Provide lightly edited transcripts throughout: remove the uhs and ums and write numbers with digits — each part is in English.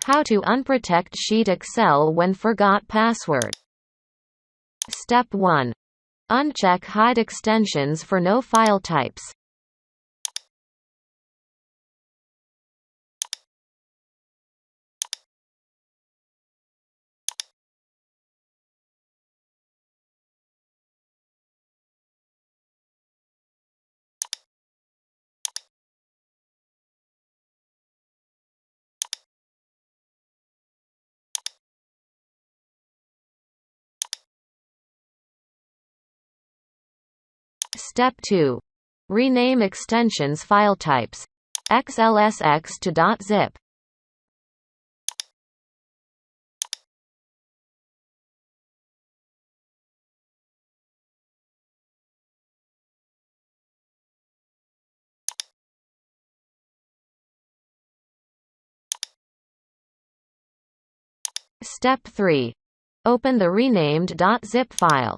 How to unprotect sheet Excel when forgot password. Step 1. Uncheck Hide extensions for no file types. Step 2. Rename extensions file types. xlsx to .zip. Step 3. Open the renamed .zip file.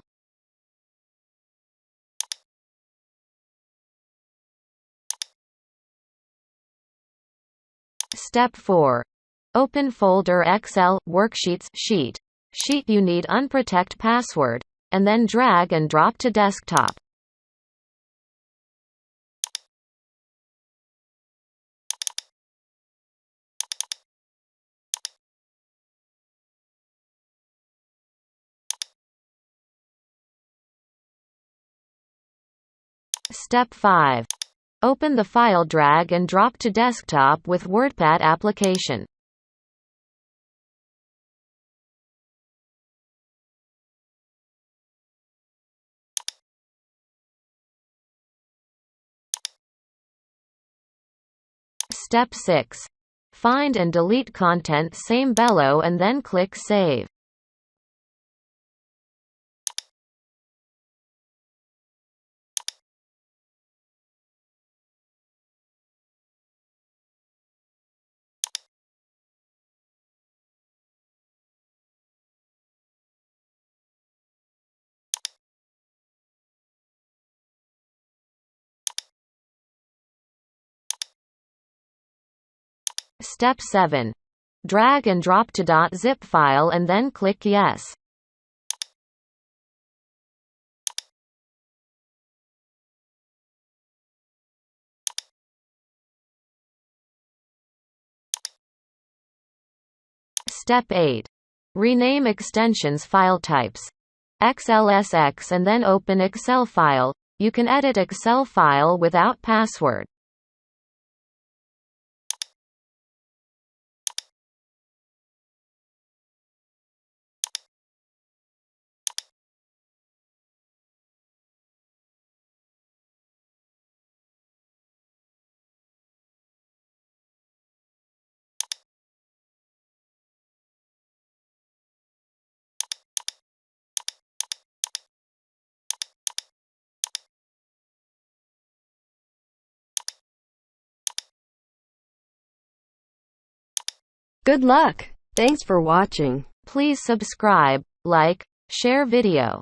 Step 4. Open folder Excel, worksheets, sheet you need unprotect password, and then drag and drop to desktop. Step 5. Open the file, drag and drop to desktop with WordPad application. Step 6. Find and delete content, same bellow, and then click Save. Step 7. Drag and drop to .zip file and then click Yes. Step 8. Rename extensions file types. xlsx and then open Excel file. You can edit Excel file without password. Good luck! Thanks for watching. Please subscribe, like, share video.